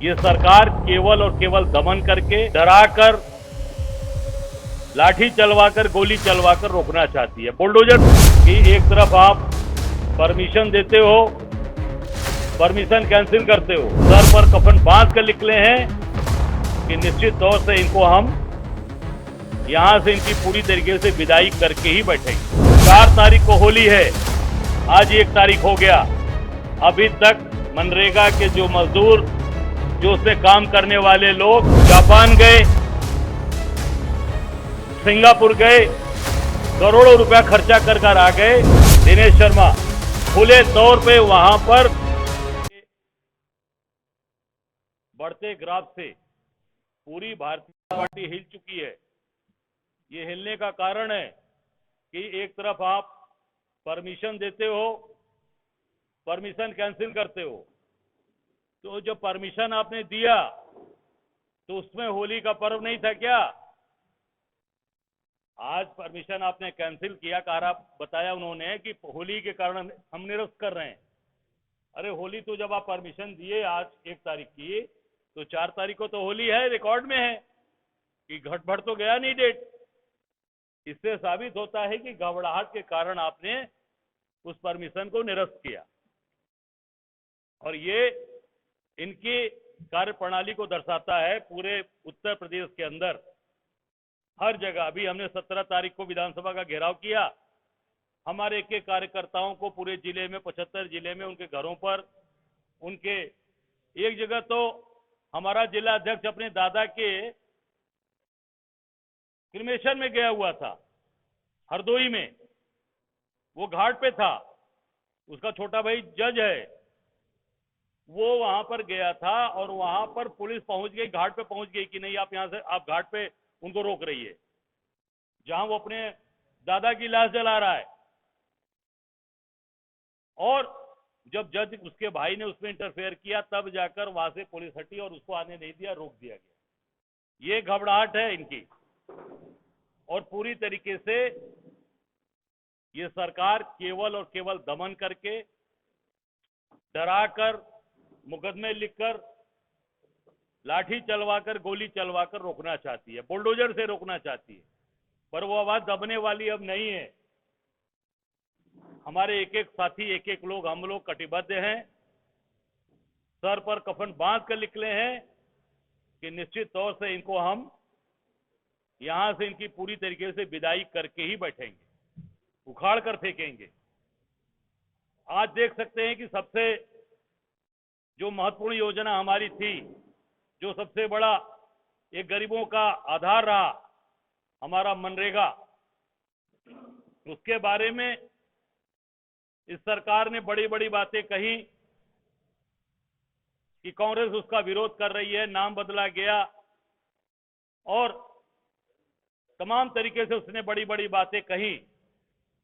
ये सरकार केवल और केवल दमन करके, डराकर, लाठी चलवाकर, गोली चलवाकर रोकना चाहती है। बुलडोजर की एक तरफ आप परमिशन देते हो, परमिशन कैंसिल करते हो, सर पर कफन बांध कर निकले हैं कि निश्चित तौर से इनको हम यहां से इनकी पूरी तरीके से विदाई करके ही बैठेंगे। 4 तारीख को होली है, आज 1 तारीख हो गया। अभी तक मनरेगा के जो मजदूर, जो उसमें काम करने वाले लोग जापान गए, सिंगापुर गए, करोड़ों रुपया खर्चा कर आ गए। दिनेश शर्मा खुले तौर पे वहां पर बढ़ते ग्राफ से पूरी भारतीय जनता पार्टी हिल चुकी है। ये हिलने का कारण है कि एक तरफ आप परमिशन देते हो, परमिशन कैंसिल करते हो। तो जो परमिशन आपने दिया तो उसमें होली का पर्व नहीं था क्या? आज परमिशन आपने कैंसिल किया, कहा बताया उन्होंने कि होली के कारण हम निरस्त कर रहे हैं। अरे होली तो जब आप परमिशन दिए आज 1 तारीख की, तो 4 तारीख को तो होली है, रिकॉर्ड में है कि घटभट तो गया नहीं डेट। इससे साबित होता है कि घबराहट के कारण आपने उस परमिशन को निरस्त किया, और ये इनकी कार्यप्रणाली को दर्शाता है। पूरे उत्तर प्रदेश के अंदर हर जगह, अभी हमने 17 तारीख को विधानसभा का घेराव किया, हमारे एक एक कार्यकर्ताओं को पूरे जिले में, 75 जिले में, उनके घरों पर, उनके एक जगह तो हमारा जिला अध्यक्ष अपने दादा के क्रिमेशन में गया हुआ था, हरदोई में, वो घाट पे था, उसका छोटा भाई जज है, वो वहां पर गया था, और वहां पर पुलिस पहुंच गई, घाट पे पहुंच गई कि नहीं आप यहां से, आप घाट पे उनको रोक रही है, जहां वो अपने दादा की लाश जला रहा है। और जब जज, उसके भाई ने उसमें इंटरफेयर किया, तब जाकर वहां से पुलिस हटी और उसको आने नहीं दिया, रोक दिया गया। ये घबराहट है इनकी, और पूरी तरीके से ये सरकार केवल और केवल दमन करके, डराकर, मुकदमे लिखकर, लाठी चलवाकर, गोली चलवाकर रोकना चाहती है, बुलडोजर से रोकना चाहती है। पर वो आवाज दबने वाली अब नहीं है। हमारे एक एक साथी, एक एक लोग, हम लोग कटिबद्ध हैं, सर पर कफन बांध कर निकले हैं कि निश्चित तौर से इनको हम यहां से इनकी पूरी तरीके से विदाई करके ही बैठेंगे, उखाड़ कर फेंकेंगे। आज देख सकते हैं कि सबसे जो महत्वपूर्ण योजना हमारी थी, जो सबसे बड़ा एक गरीबों का आधार रहा, हमारा मनरेगा, उसके बारे में इस सरकार ने बड़ी बड़ी बातें कही कि कांग्रेस उसका विरोध कर रही है, नाम बदला गया, और तमाम तरीके से उसने बड़ी बड़ी बातें कही।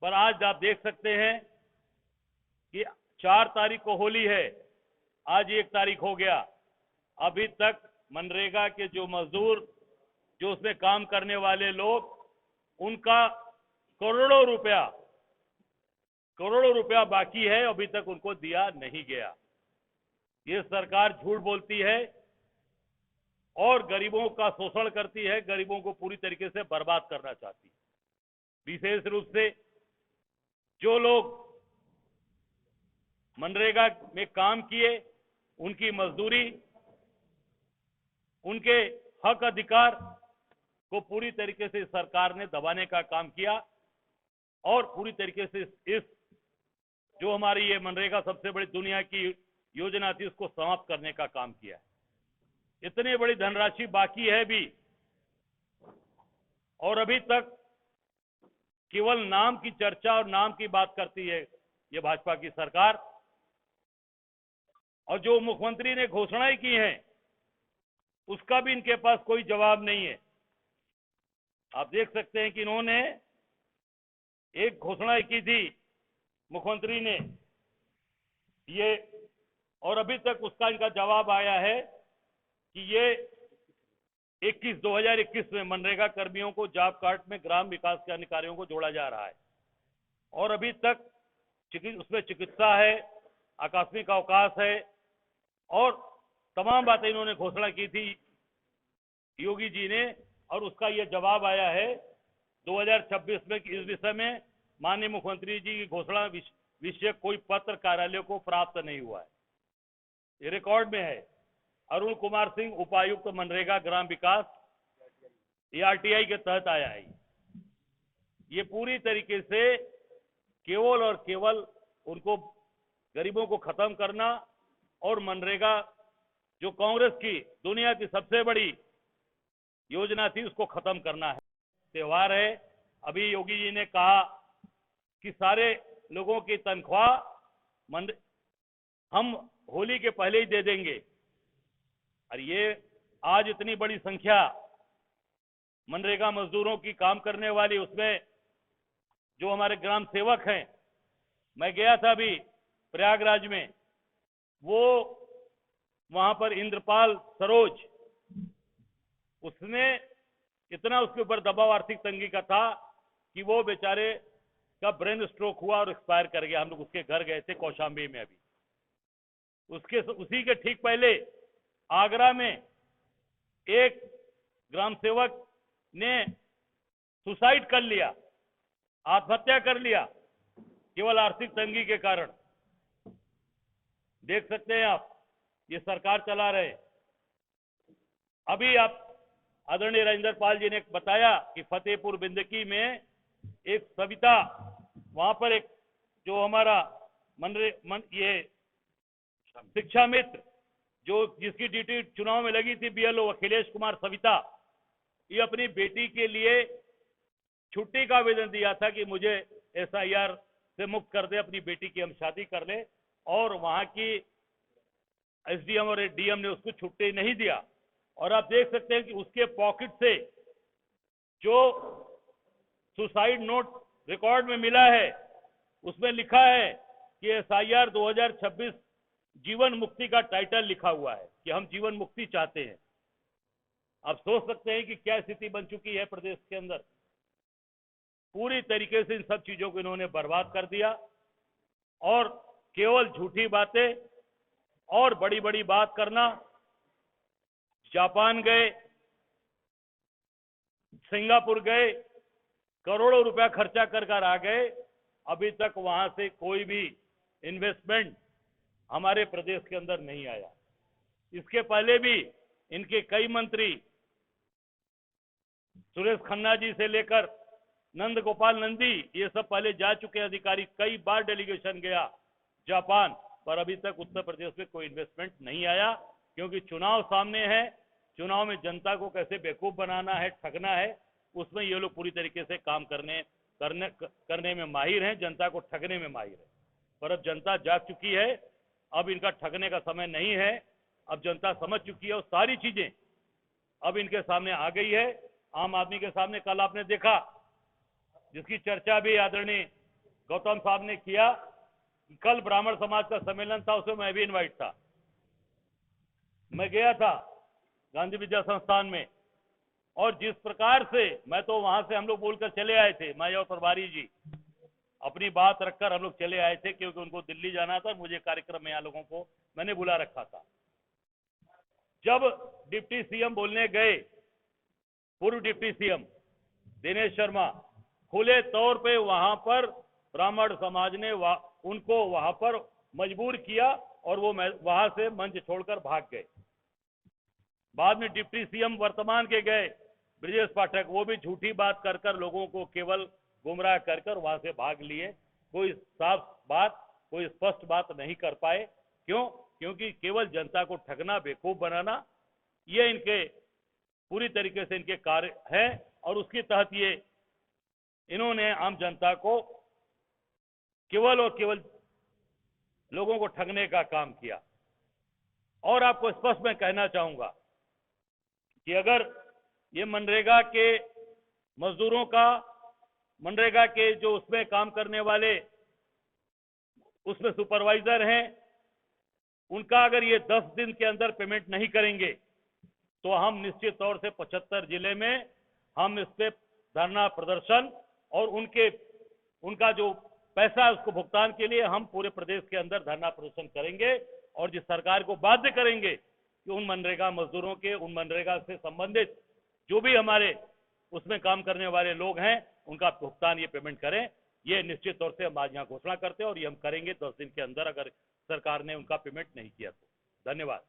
पर आज आप देख सकते हैं कि 4 तारीख को होली है, आज 1 तारीख हो गया। अभी तक मनरेगा के जो मजदूर, जो उसमें काम करने वाले लोग, उनका करोड़ों रुपया बाकी है, अभी तक उनको दिया नहीं गया। ये सरकार झूठ बोलती है और गरीबों का शोषण करती है, गरीबों को पूरी तरीके से बर्बाद करना चाहती है। विशेष रूप से जो लोग मनरेगा में काम किए, उनकी मजदूरी, उनके हक अधिकार को पूरी तरीके से सरकार ने दबाने का काम किया, और पूरी तरीके से इस जो हमारी ये मनरेगा सबसे बड़ी दुनिया की योजना थी, उसको समाप्त करने का काम किया है। इतनी बड़ी धनराशि बाकी है भी, और अभी तक केवल नाम की चर्चा और नाम की बात करती है ये भाजपा की सरकार। और जो मुख्यमंत्री ने घोषणाएं की हैं, उसका भी इनके पास कोई जवाब नहीं है। आप देख सकते हैं कि इन्होंने एक घोषणा की थी, मुख्यमंत्री ने, ये, और अभी तक उसका इनका जवाब आया है कि ये 2021 में मनरेगा कर्मियों को जॉब कार्ड में ग्राम विकास के अधिकारियों को जोड़ा जा रहा है, और अभी तक उसमें चिकित्सा है, आकस्मिक अवकाश है, और तमाम बातें इन्होंने घोषणा की थी योगी जी ने, और उसका ये जवाब आया है 2026 में कि इस विषय में माननीय मुख्यमंत्री जी की घोषणा विषय कोई पत्र कार्यालय को प्राप्त नहीं हुआ है। ये रिकॉर्ड में है। अरुण कुमार सिंह, उपायुक्त मनरेगा ग्राम विकास, ये आरटीआई के तहत आया है। ये पूरी तरीके से केवल और केवल उनको गरीबों को खत्म करना और मनरेगा जो कांग्रेस की दुनिया की सबसे बड़ी योजना थी उसको खत्म करना है। त्योहार है, अभी योगी जी ने कहा कि सारे लोगों की तनख्वाह हम होली के पहले ही दे देंगे। और ये आज इतनी बड़ी संख्या मनरेगा मजदूरों की काम करने वाली, उसमें जो हमारे ग्राम सेवक हैं, मैं गया था अभी प्रयागराज में, वो वहां पर इंद्रपाल सरोज, उसने इतना उसके ऊपर दबाव आर्थिक तंगी का था कि वो बेचारे का ब्रेन स्ट्रोक हुआ और एक्सपायर कर गया। हम लोग उसके घर गए थे कौशाम्बी में। अभी उसी के ठीक पहले आगरा में एक ग्राम सेवक ने सुसाइड कर लिया, आत्महत्या कर लिया, केवल आर्थिक तंगी के कारण। देख सकते हैं आप, ये सरकार चला रहे। अभी आप आदरणीय राजेंद्र पाल जी ने बताया कि फतेहपुर बिंदकी में एक सविता, वहां पर एक जो हमारा ये शिक्षा मित्र जो जिसकी ड्यूटी चुनाव में लगी थी, बीएलओ अखिलेश कुमार सविता, ये अपनी बेटी के लिए छुट्टी का आवेदन दिया था कि मुझे एसआईआर से मुक्त कर दे, अपनी बेटी की हम शादी कर ले, और वहां की एसडीएम और डीएम ने उसको छुट्टी नहीं दिया। और आप देख सकते हैं कि उसके पॉकेट से जो सुसाइड नोट रिकॉर्ड में मिला है, उसमें लिखा है कि एसआईआर 2026 जीवन मुक्ति का टाइटल लिखा हुआ है कि हम जीवन मुक्ति चाहते हैं। आप सोच सकते हैं कि क्या स्थिति बन चुकी है प्रदेश के अंदर। पूरी तरीके से इन सब चीजों को इन्होंने बर्बाद कर दिया और केवल झूठी बातें और बड़ी बड़ी बात करना। जापान गए, सिंगापुर गए, करोड़ों रुपया खर्चा कर आ गए, अभी तक वहां से कोई भी इन्वेस्टमेंट हमारे प्रदेश के अंदर नहीं आया। इसके पहले भी इनके कई मंत्री, सुरेश खन्ना जी से लेकर नंद गोपाल नंदी, ये सब पहले जा चुके अधिकारी। कई बार डेलीगेशन गया जापान, पर अभी तक उत्तर प्रदेश में कोई इन्वेस्टमेंट नहीं आया, क्योंकि चुनाव सामने है। चुनाव में जनता को कैसे बेवकूफ बनाना है, ठगना है, उसमें ये लोग पूरी तरीके से काम करने में माहिर हैं, जनता को ठगने में माहिर है। पर अब जनता जाग चुकी है, अब इनका ठगने का समय नहीं है। अब जनता समझ चुकी है और सारी चीजें अब इनके सामने आ गई है, आम आदमी के सामने। कल आपने देखा, जिसकी चर्चा भी आदरणीय गौतम साहब ने किया, कल ब्राह्मण समाज का सम्मेलन था, उसमें मैं भी इनवाइट था। मैं गया था गांधी विद्या संस्थान में, और जिस प्रकार से मैं तो वहां से हम लोग बोलकर चले आए थे, मैं और प्रभारी जी अपनी बात रखकर हम लोग चले आए थे, क्योंकि उनको दिल्ली जाना था। मुझे कार्यक्रम में यहाँ लोगों को मैंने बुला रखा था। जब डिप्टी सीएम बोलने गए, पूर्व डिप्टी सीएम दिनेश शर्मा, खुले तौर पे वहां पर ब्राह्मण समाज ने उनको वहां पर मजबूर किया और वो वहां से मंच छोड़कर भाग गए। बाद में डिप्टी सीएम वर्तमान के गए ब्रजेश पाठक, वो भी झूठी बात कर लोगों को केवल गुमराह कर वहां से भाग लिए। कोई साफ बात, कोई स्पष्ट बात नहीं कर पाए। क्यों? क्योंकि केवल जनता को ठगना, बेवकूफ बनाना, ये इनके पूरी तरीके से इनके कार्य है। और उसके तहत ये इन्होंने आम जनता को केवल और केवल लोगों को ठगने का काम किया। और आपको स्पष्ट मैं कहना चाहूंगा कि अगर ये मनरेगा के मजदूरों का, मनरेगा के जो उसमें काम करने वाले उसमें सुपरवाइजर हैं, उनका अगर ये 10 दिन के अंदर पेमेंट नहीं करेंगे तो हम निश्चित तौर से 75 जिले में हम इस पे धरना प्रदर्शन और उनका जो पैसा है उसको भुगतान के लिए हम पूरे प्रदेश के अंदर धरना प्रदर्शन करेंगे और जिस सरकार को बाध्य करेंगे कि उन मनरेगा मजदूरों के, उन मनरेगा से संबंधित जो भी हमारे उसमें काम करने वाले लोग हैं, उनका भुगतान ये पेमेंट करें। ये निश्चित तौर से हम आज यहाँ घोषणा करते हैं और ये हम करेंगे 10 दिन के अंदर, अगर सरकार ने उनका पेमेंट नहीं किया तो। धन्यवाद।